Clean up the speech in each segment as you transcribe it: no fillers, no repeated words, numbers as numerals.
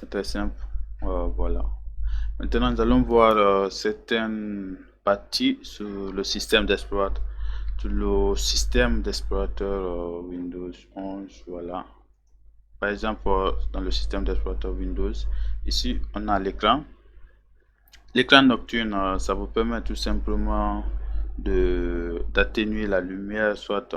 c'est très simple. Voilà. Maintenant, nous allons voir certaines parties sur le système d'exploitation. Sur le système d'explorateur Windows 11, voilà. Par exemple, dans le système d'exploitation Windows, ici, on a l'écran. L'écran nocturne, ça vous permet tout simplement d'atténuer la lumière, soit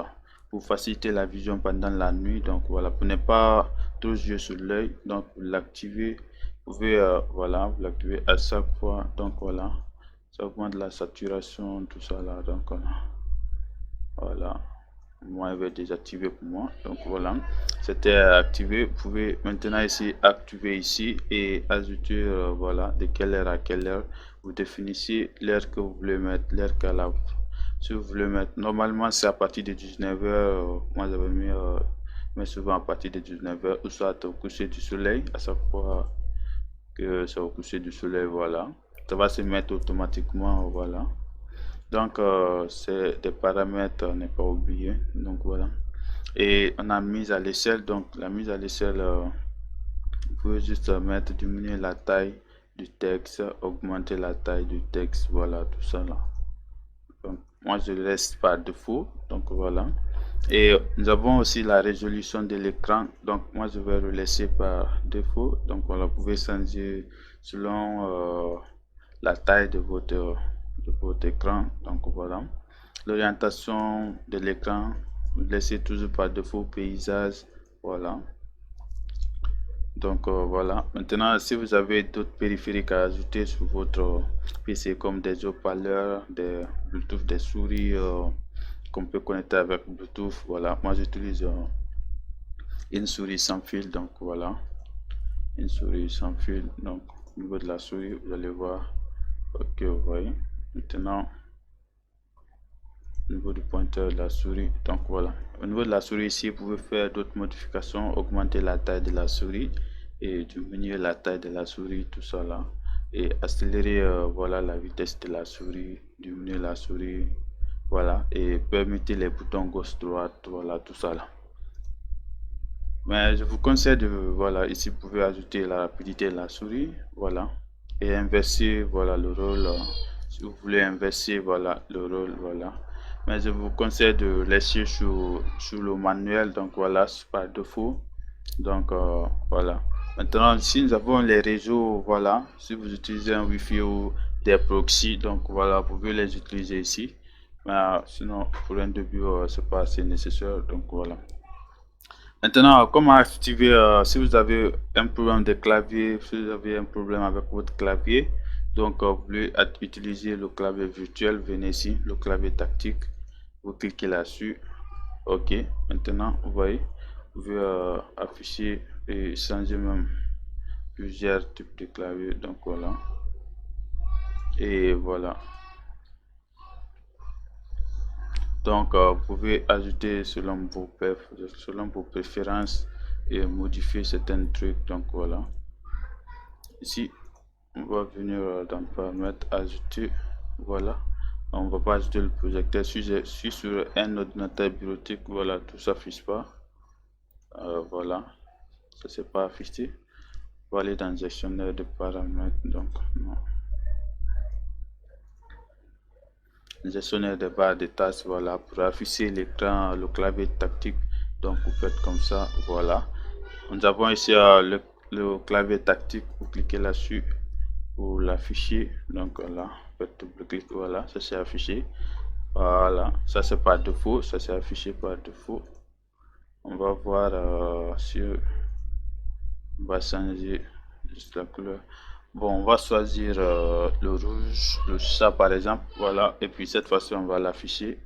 pour faciliter la vision pendant la nuit. Donc voilà, pour ne pas trop jouer sur l'œil. Donc vous l'activez, vous pouvez voilà, vous l'activez à chaque fois. Donc voilà, ça augmente la saturation, tout ça là. Donc voilà. Moi, il va désactiver pour moi. Donc voilà, c'était activé. Vous pouvez maintenant ici activer ici et ajouter voilà de quelle heure à quelle heure. Vous définissez l'heure que vous voulez mettre, l'heure qu'à la. Si vous voulez mettre, normalement c'est à partir de 19h. Moi j'avais mis mais souvent à partir de 19h ou soit au coucher du soleil. À chaque fois que c'est au coucher du soleil, voilà, ça va se mettre automatiquement, voilà. Donc, c'est des paramètres, n'est pas oublié. Donc, voilà. Et on a mise à l'échelle. Donc, la mise à l'échelle, vous pouvez juste mettre, diminuer la taille du texte, augmenter la taille du texte. Voilà, tout ça là. Donc, moi, je laisse par défaut. Donc, voilà. Et nous avons aussi la résolution de l'écran. Donc, moi, je vais le laisser par défaut. Donc, voilà, vous pouvez changer selon la taille de votre écran. Donc, voilà. L'orientation de l'écran, laissez toujours par défaut paysage. Voilà. Donc voilà. Maintenant, si vous avez d'autres périphériques à ajouter sur votre PC comme des haut-parleurs, des Bluetooth, des souris qu'on peut connecter avec Bluetooth, voilà. Moi, j'utilise une souris sans fil. Donc voilà, une souris sans fil. Donc au niveau de la souris, vous allez voir. Ok, vous voyez. Maintenant, au niveau du pointeur de la souris, donc voilà, au niveau de la souris ici, vous pouvez faire d'autres modifications, augmenter la taille de la souris et diminuer la taille de la souris, tout ça là, et accélérer voilà la vitesse de la souris, diminuer la souris, voilà, et permettre les boutons gauche droite, voilà, tout ça là. Mais je vous conseille de, voilà, ici vous pouvez ajouter la rapidité de la souris, voilà, et inverser, voilà, le rôle, si vous voulez inverser, voilà, le rôle, voilà. Mais je vous conseille de laisser sur le manuel, donc voilà, par défaut. Donc voilà. Maintenant, si nous avons les réseaux, voilà, si vous utilisez un Wi-Fi ou des proxys, donc voilà, vous pouvez les utiliser ici. Mais sinon, pour un début, c'est pas assez nécessaire, donc voilà. Maintenant, comment activer si vous avez un problème de clavier, si vous avez un problème avec votre clavier, donc vous voulez utiliser le clavier virtuel, venez ici, le clavier tactique, vous cliquez là-dessus, ok. Maintenant, vous voyez, vous pouvez afficher et changer même plusieurs types de claviers, donc voilà, et voilà. Donc, vous pouvez ajouter selon vos préférences et modifier certains trucs. Donc, voilà. Ici, on va venir dans paramètres, ajouter. Voilà. On va pas ajouter le projecteur. Si je suis sur un ordinateur bureautique, voilà, tout s'affiche pas. Voilà. Ça c'est pas affiché. On va aller dans gestionnaire de paramètres. Donc, non. Gestionnaire de barres de tâches, voilà, pour afficher l'écran, le clavier tactique. Donc vous faites comme ça, voilà. Nous avons ici le clavier tactique, vous cliquez là-dessus pour l'afficher. Donc voilà, faites double clic, voilà, ça c'est affiché. Voilà, ça c'est par défaut, ça c'est affiché par défaut. On va voir sur, on va changer juste la couleur. Bon, on va choisir le rouge, le chat par exemple, voilà, et puis cette fois-ci on va l'afficher.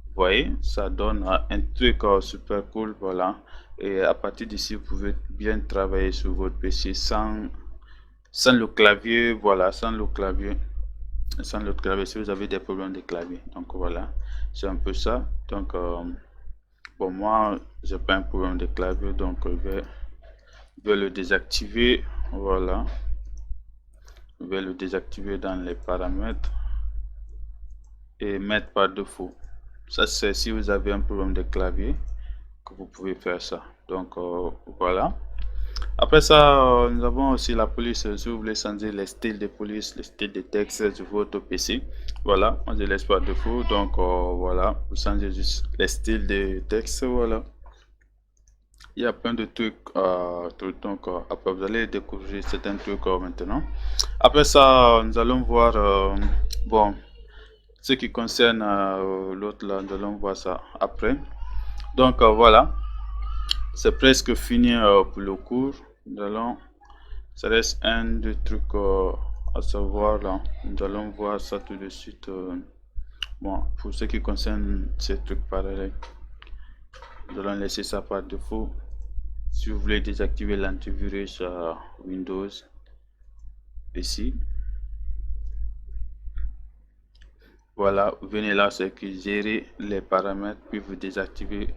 Vous voyez, ça donne un truc super cool, voilà. Et à partir d'ici, vous pouvez bien travailler sur votre PC sans le clavier, voilà, sans le clavier, si vous avez des problèmes de clavier. Donc voilà, c'est un peu ça. Donc, bon, moi, j'ai pas un problème de clavier, donc je vais le désactiver, voilà. Je vais le désactiver dans les paramètres et mettre par défaut. Ça, c'est si vous avez un problème de clavier que vous pouvez faire ça. Donc voilà. Après ça, nous avons aussi la police. Si vous voulez changer les styles de police, les styles de texte de votre PC, voilà, moi je laisse par défaut. Donc voilà, vous changez juste les styles de texte, voilà. Il y a plein de trucs, donc après vous allez découvrir certains trucs maintenant. Après ça, nous allons voir, bon, ce qui concerne l'autre là, nous allons voir ça après. Donc voilà, c'est presque fini pour le cours. Nous allons, ça reste un des trucs à savoir là. Nous allons voir ça tout de suite. Bon, pour ce qui concerne ces trucs pareils, nous allons laisser ça par défaut. Si vous voulez désactiver l'antivirus Windows, ici, voilà, vous venez là, c'est que gérer les paramètres, puis vous désactivez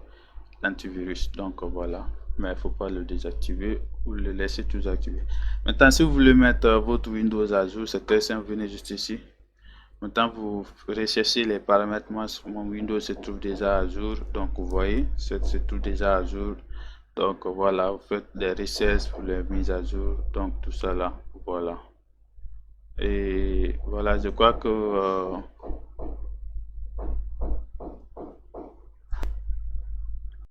l'antivirus. Donc voilà, mais il ne faut pas le désactiver ou le laisser toujours activé. Maintenant, si vous voulez mettre votre Windows à jour, c'est très simple, venez juste ici. Maintenant, vous recherchez les paramètres. Moi, sur mon Windows se trouve déjà à jour. Donc, vous voyez, c'est tout déjà à jour. Donc, voilà, vous faites des recherches pour les mises à jour. Donc, tout ça là, voilà. Et voilà, je crois que